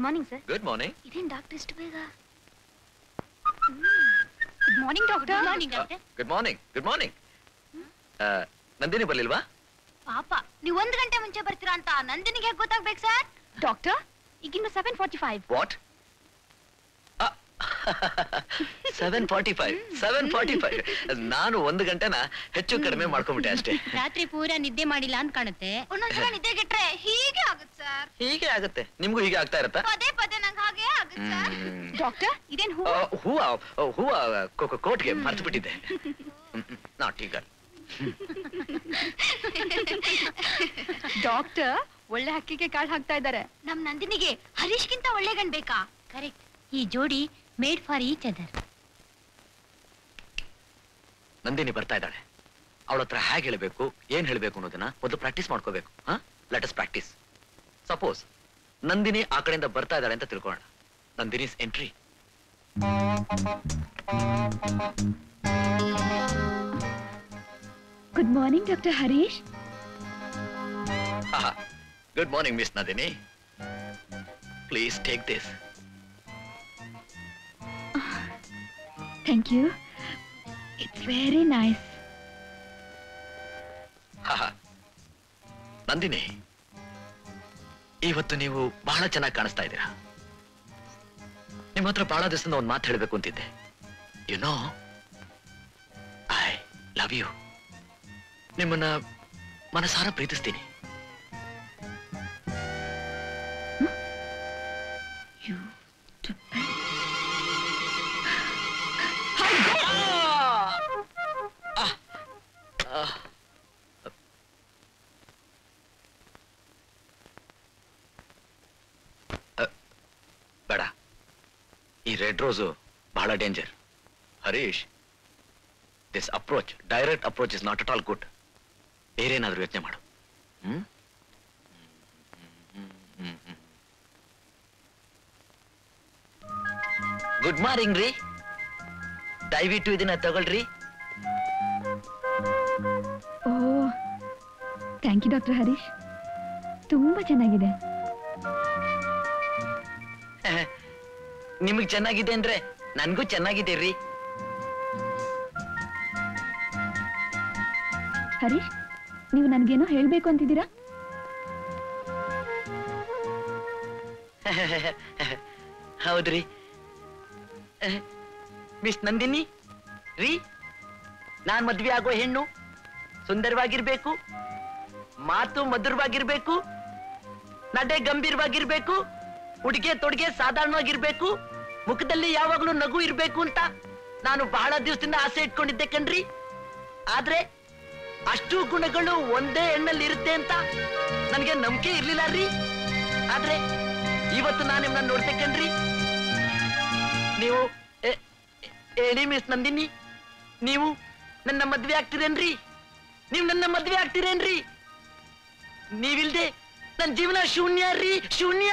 Morning sir. Good morning. ಇದೇನ್ doctor ಇಷ್ಟು ಬೇಗ? Good morning doctor. Good morning. Good morning. Nandini ಬರ್ಲಿಲ್ವಾ? ಪಾಪ ನೀವು 1 ಗಂಟೆ ಮುಂಚೆ ಬರ್ತೀರಾ ಅಂತ ನಂದಿನಿಗೆ ಹೇಗೆ ಗೊತ್ತಾಗ್ಬೇಕು ಸರ್? ಡಾಕ್ಟರ್ ಈಗಿನ್ನು 7:45. ವಾಟ್? 7:45. ನಾನು 1 ಗಂಟೆನ ಹೆಚ್ಚು ಕಡಿಮೆ ಮಾಡ್ಕೊಂಡ್ಬಿಟ್ಟೆ ಅಷ್ಟೇ. ರಾತ್ರಿ ಪೂರಾ ನಿದ್ದೆ ಮಾಡಿಲ್ಲ ಅಂತ ಕಾಣುತ್ತೆ. ಒಂದೊಂದ್ಸಲ ನಿದ್ದೆ ಗೆಟ್ರೆ ಹೀಗೆ ಆಗುತ್ತೆ ಸರ್. ಹೀಗೆ ಆಗುತ್ತೆ. ನಿಮ್ಗೂ ಹೀಗೆ ಆಗ್ತಾ ಇರತ್ತಾ? ಪದೇ ಪದೇ ನಂಗೆ ಹಾಗೆ ಆಗುತ್ತೆ ಸರ್. ಡಾಕ್ಟರ್ ಇದೇನ್ ಹೂವ ಕೋಟ್ಗೆ ಮರ್ತು ಬಿಟ್ಟಿದ್ದೆ. ನಾಟ್ ಈಗ. ಡಾಕ್ಟರ್ ಒಳ್ಳೆ ಹಕ್ಕಿಗೆ ಕಾಳು ಹಾಕ್ತಾ ಇದ್ದಾರೆ. ನಮ್ ನಂದಿನಿಗೆ ಹರೀಶ್ಗಿಂತ ಒಳ್ಳೆ ಗಂಡ್ ಬೇಕಾ? ಕರೆಕ್ಟ್. ಈ ಜೋಡಿ made for each other. Nandini ಬರ್ತಾ ಇದ್ದಾಳೆ. ಅವಳ ಹತ್ರ ಹೇಗೆ ಹೇಳಬೇಕು, ಏನ್ ಹೇಳಬೇಕು ಅನ್ನೋದನ್ನ ಮೊದಲು ಪ್ರಾಕ್ಟೀಸ್ ಮಾಡ್ಕೋಬೇಕು. Let us practice. Suppose Nandini ಆ ಕಡೆಯಿಂದ ಬರ್ತಾ ಇದ್ದಾಳೆ ಅಂತ ತಿಳ್ಕೊಳ್ಳೋಣ. Nandini's entry. Good morning doctor Harish. Good morning miss Nandini. Please take this. Thank you. It's very nice. Nandini, ಇವತ್ತು ನೀವು ಬಹಳ ಚೆನ್ನಾಗಿ ಕಾಣಿಸ್ತಾ ಇದ್ದೀರಾ. ನಿಮ್ಮ ಹತ್ರ ಬಹಳ ದಿವಸದಿಂದ ಒಂದು ಮಾತು ಹೇಳಬೇಕು ಅಂತಿದ್ದೆ. You know, I love you. ನಿಮ್ಮನ್ನ ಮನಸಾರ ಪ್ರೀತಿಸ್ತೀನಿ. ಬೇಡ, ಈ ರೆಡ್ ರೋಸು ಬಹಳ danger. Harish, this approach, direct approach is not at all good. ಬೇರೇನಾದ್ರೂ ಯೋಚನೆ ಮಾಡು. ಗುಡ್ ಮಾರ್ನಿಂಗ್ ರೀ. ದಯವಿಟ್ಟು ಇದನ್ನ ತಗೊಳ್ರಿ. ಓ, ಥ್ಯಾಂಕ್ ಯು ಡಾಕ್ಟರ್ ಹರೀಶ್. ತುಂಬಾ ಚೆನ್ನಾಗಿದೆ. ನಿಮಗ್ ಚೆನ್ನಾಗಿದೆ ಅಂದ್ರೆ ನನ್ಗೂ ಚೆನ್ನಾಗಿದೆ ರೀ. ಹರೀಶ್, ನೀವು ನನ್ಗೇನೋ ಹೇಳ್ಬೇಕು ಅಂತಿದ್ದೀರಾ? ಹೌದ್ರಿ ಮಿಸ್ ನಂದಿನಿ ರೀ. ನಾನ್ ಮದ್ವೆ ಆಗೋ ಹೆಣ್ಣು ಸುಂದರವಾಗಿರ್ಬೇಕು, ಮಾತು ಮಧುರವಾಗಿರ್ಬೇಕು, ನಡೆ ಗಂಭೀರವಾಗಿರ್ಬೇಕು, ಉಡುಗೆ ತೊಡುಗೆ ಸಾಧಾರಣವಾಗಿರ್ಬೇಕು, ಮುಖದಲ್ಲಿ ಯಾವಾಗ್ಲೂ ನಗು ಇರ್ಬೇಕು ಅಂತ ನಾನು ಬಹಳ ದಿವಸದಿಂದ ಆಸೆ ಇಟ್ಕೊಂಡಿದ್ದೆ ಕಣ್ರಿ. ಆದ್ರೆ ಅಷ್ಟು ಗುಣಗಳು ಒಂದೇ ಹೆಣ್ಣಲ್ಲಿ ಇರುತ್ತೆ ಅಂತ ನನಗೆ ನಂಬಿಕೆ ಇರ್ಲಿಲ್ಲ ರೀ. ಆದ್ರೆ ಇವತ್ತು ನಾನು ನಿಮ್ಮನ್ನ ನೋಡ್ತೆ ಕಣ್ರಿ. ನೀವು ಹೇಳಿ ಮಿಸ್ ನಂದಿನಿ, ನೀವು ನನ್ನ ಮದ್ವೆ ಆಗ್ತೀರೇನ್ರಿ? ನೀವು ನನ್ನ ಮದ್ವೆ ಆಗ್ತೀರೇನ್ರಿ? ನೀವಿಲ್ದೆ ನನ್ನ ಜೀವನ ಶೂನ್ಯ ರೀ, ಶೂನ್ಯ.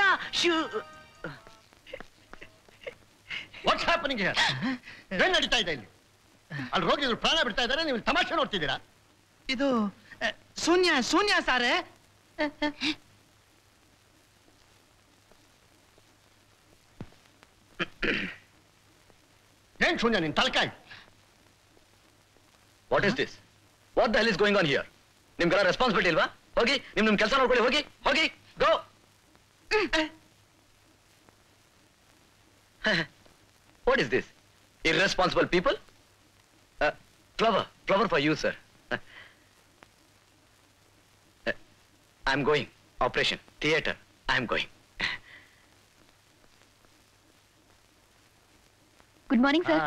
What's happening here? ಏನ್ ನಡೀತಾ ಇದೆ ಇಲ್ಲಿ? ಅಲ್ಲಿ ರೋಗಿಗಳು ಪ್ರಾಣ ಬಿಡ್ತಾ ಇದ್ದಾರೆ, ನೀವು ತಮಾಷೆ ನೋಡ್ತಿದ್ದೀರಾ? ಇದು ಶೂನ್ಯ ಶೂನ್ಯ ಸಾರೇ. ಏನ್ ಶೂನ್ಯ ನಿನ್ ತಲಕಾಯಿ? What is this? What the hell is going on here? ನಿಮ್ಗೆಲ್ಲ ರೆಸ್ಪಾನ್ಸಿಬಿಲಿಟಿ ಇಲ್ವಾ? ಹೋಗಿ ನಿಮ್ ಕೆಲಸ ನೋಡ್ಕೊಳ್ಳಿ. ಹೋಗಿ ಹೋಗಿ go. What is this? Irresponsible people. Flower for you sir. I am going. Operation theatre. I am going. Good morning sir.